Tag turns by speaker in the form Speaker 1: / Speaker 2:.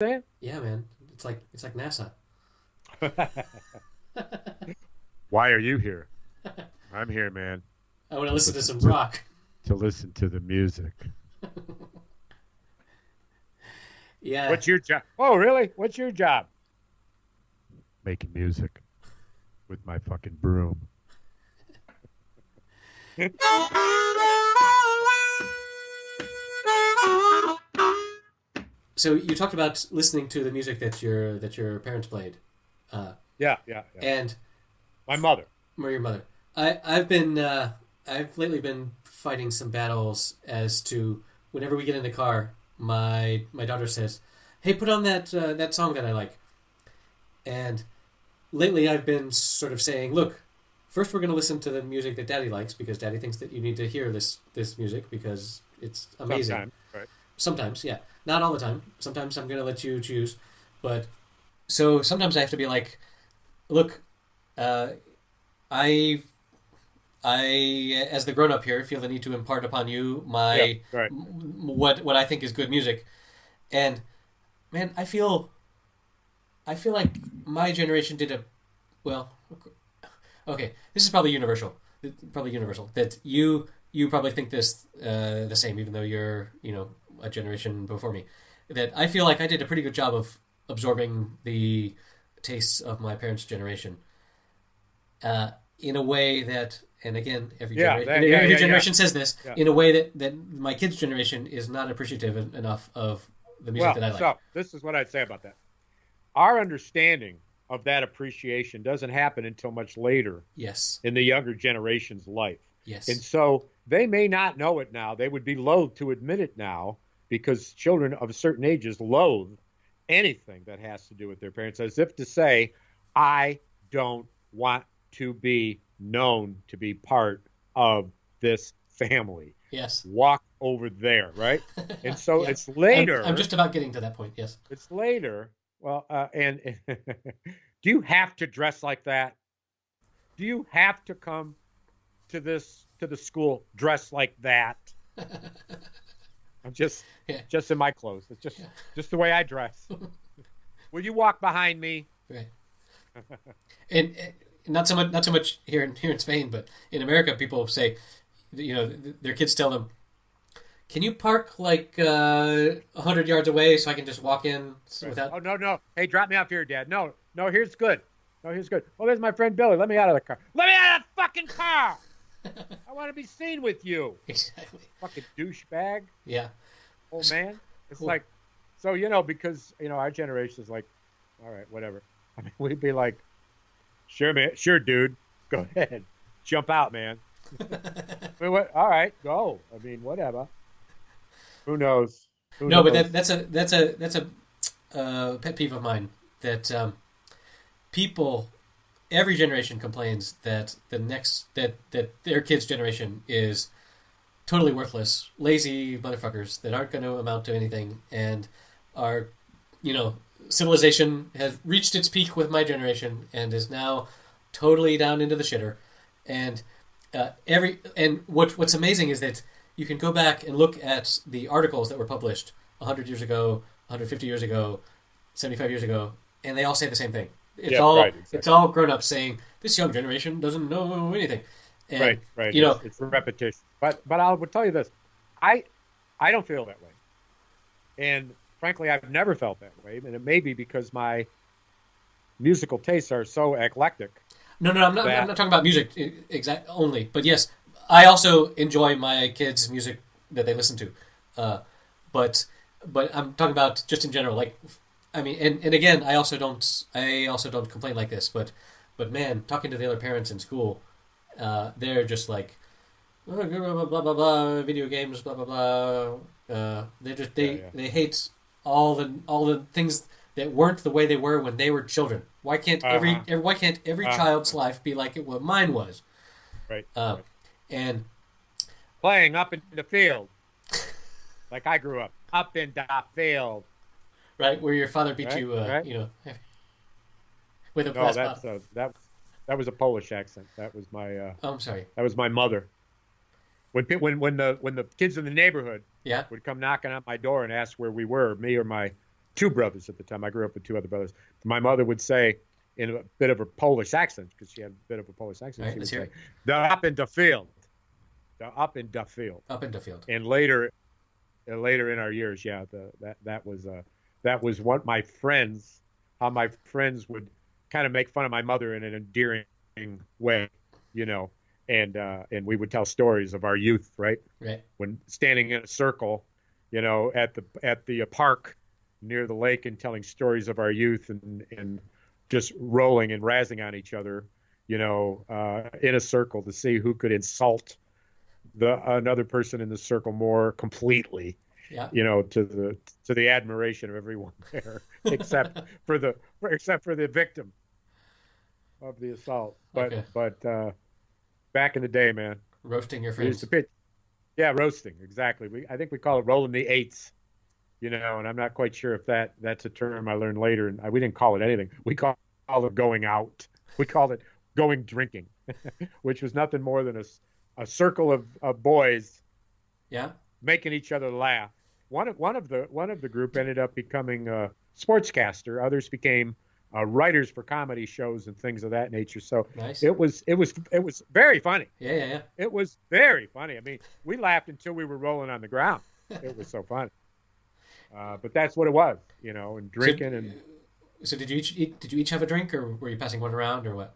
Speaker 1: saying?
Speaker 2: Yeah, man. It's like NASA.
Speaker 1: Why are you here? I'm here, man,
Speaker 2: I want to
Speaker 1: to
Speaker 2: listen to
Speaker 1: listen
Speaker 2: some
Speaker 1: to
Speaker 2: rock.
Speaker 1: the music.
Speaker 2: Yeah.
Speaker 1: What's your job? Oh, really? What's your job? Making music with my fucking broom.
Speaker 2: So you talked about listening to the music that your parents played, uh,
Speaker 1: Yeah, yeah, yeah.
Speaker 2: and
Speaker 1: My mother.
Speaker 2: or your mother. I've lately been fighting some battles as to whenever we get in the car, my daughter says, "Hey, put on that song that I like." And lately, I've been sort of saying, "Look, first we're going to listen to the music that Daddy likes because Daddy thinks that you need to hear this music because it's amazing."
Speaker 1: Sometimes, right?
Speaker 2: Sometimes, yeah, not all the time. Sometimes I'm going to let you choose, but so sometimes I have to be like, "Look, uh, I as the grown up here, feel the need to impart upon you
Speaker 1: Yeah,
Speaker 2: my
Speaker 1: right.
Speaker 2: what I think is good music." And man, I feel like my generation did a well. Okay, this is probably universal. That you probably think this the same, even though you're a generation before me. That I feel like I did a pretty good job of absorbing the tastes of my parents' generation in a way that, and again,
Speaker 1: Yeah, yeah,
Speaker 2: every
Speaker 1: yeah, yeah,
Speaker 2: generation says this
Speaker 1: yeah.
Speaker 2: in a way that my kids' generation is not appreciative enough of the music
Speaker 1: Well,
Speaker 2: that I like.
Speaker 1: so this is what I'd say about that. Our understanding of that appreciation doesn't happen until much later
Speaker 2: Yes,
Speaker 1: in the younger generation's life. And
Speaker 2: yes,
Speaker 1: so they may not know it now. They would be loath to admit it now because children of certain ages loathe anything that has to do with their parents, as if to say, I don't want to be known to be part of this family.
Speaker 2: yes.
Speaker 1: Walk over there, right? And so
Speaker 2: Yeah,
Speaker 1: it's
Speaker 2: I'm
Speaker 1: later,
Speaker 2: just about getting to that point. Yes.
Speaker 1: it's later. Well, and do you have to dress like that? Do you have to come to the school dressed like that? I'm
Speaker 2: Yeah,
Speaker 1: just in my clothes. It's
Speaker 2: yeah.
Speaker 1: just the way I dress. Will you walk behind me?
Speaker 2: Right. And not so much here in Spain, but in America, people say, their kids tell them, "Can you park like 100 yards away so I can just walk in
Speaker 1: Right.
Speaker 2: without?"
Speaker 1: Oh, no, no. Hey, drop me off here, Dad. No, no, here's good. No, here's good. Oh, there's my friend Billy. Let me out of the car. Let me out of the fucking car. I want to be seen with you.
Speaker 2: Exactly.
Speaker 1: Fucking douchebag.
Speaker 2: Yeah.
Speaker 1: Oh man. It's
Speaker 2: Cool.
Speaker 1: like so because our generation is like, all right, whatever. I mean, we'd be like, sure, man, sure, dude. Go ahead. Jump out, man. I mean, what all right, go. I mean, whatever. Who knows? Who
Speaker 2: No, but
Speaker 1: knows?
Speaker 2: that's a pet peeve of mine that people every generation complains that that their kids' generation is totally worthless, lazy motherfuckers that aren't going to amount to anything, and are, you know, civilization has reached its peak with my generation and is now totally down into the shitter. And what's amazing is that you can go back and look at the articles that were published 100 years ago, 150 years ago, 75 years ago, and they all say the same thing. It's
Speaker 1: Yeah,
Speaker 2: all
Speaker 1: right,
Speaker 2: it's
Speaker 1: exactly.
Speaker 2: all grown up saying this young generation doesn't know anything, and
Speaker 1: Right, right.
Speaker 2: you know,
Speaker 1: It's repetition. But I will tell you this. I I don't feel that way. And frankly, I've never felt that way. And it may be because my musical tastes are so eclectic
Speaker 2: no, no, I'm
Speaker 1: that
Speaker 2: not talking about music exact only, but yes, I also enjoy my kids' music that they listen to, uh, but I'm talking about just in general. Like, I mean, and again, I also don't complain like this, but man, talking to the other parents in school, they're just like blah blah blah blah blah video games blah blah blah. They just
Speaker 1: yeah,
Speaker 2: they
Speaker 1: yeah.
Speaker 2: they hate all the things that weren't the way they were when they were children.
Speaker 1: Uh-huh.
Speaker 2: Why can't every child's
Speaker 1: Uh-huh.
Speaker 2: life be like it what mine was?
Speaker 1: Right,
Speaker 2: Uh,
Speaker 1: right.
Speaker 2: and
Speaker 1: Playing up in the field like I grew up in the field.
Speaker 2: right where your father beat
Speaker 1: Right,
Speaker 2: you,
Speaker 1: right.
Speaker 2: with a
Speaker 1: No,
Speaker 2: glass bottle.
Speaker 1: that was a Polish accent.
Speaker 2: Oh, I'm sorry.
Speaker 1: That was my mother. When the kids in the neighborhood
Speaker 2: Yeah.
Speaker 1: would come knocking on my door and ask where we were, me or my two brothers at the time. I grew up with two other brothers. My mother would say, in a bit of a Polish accent, because she had a bit of a Polish accent,
Speaker 2: Right,
Speaker 1: she would
Speaker 2: let's hear
Speaker 1: say,
Speaker 2: it.
Speaker 1: "The up in the field, the up in the field."
Speaker 2: Up in the field.
Speaker 1: And later in our years, yeah, that was what my friends, how my friends would kind of make fun of my mother in an endearing way, you know, and we would tell stories of our youth, right?
Speaker 2: Right.
Speaker 1: When standing in a circle, you know, at the park near the lake and telling stories of our youth and just rolling and razzing on each other, you know, in a circle to see who could insult another person in the circle more completely,
Speaker 2: Yeah.
Speaker 1: you know, to the admiration of everyone there, except for the victim of the assault.
Speaker 2: Okay.
Speaker 1: But back in the day, man,
Speaker 2: Roasting your
Speaker 1: we used
Speaker 2: friends.
Speaker 1: to pitch. Yeah, roasting, exactly. I think we call it rolling the eights, you know, and I'm not quite sure if that's a term I learned later. And we didn't call it anything. We called it going out. We called it going drinking, which was nothing more than a circle of boys
Speaker 2: Yeah.
Speaker 1: making each other laugh. One of the group ended up becoming a sportscaster. Others became writers for comedy shows and things of that nature. So
Speaker 2: Nice.
Speaker 1: it was very funny.
Speaker 2: Yeah, yeah, yeah.
Speaker 1: It was very funny. I mean, we laughed until we were rolling on the ground. It was so funny. But that's what it was, you know, and drinking and
Speaker 2: So did you each have a drink, or were you passing one around, or what?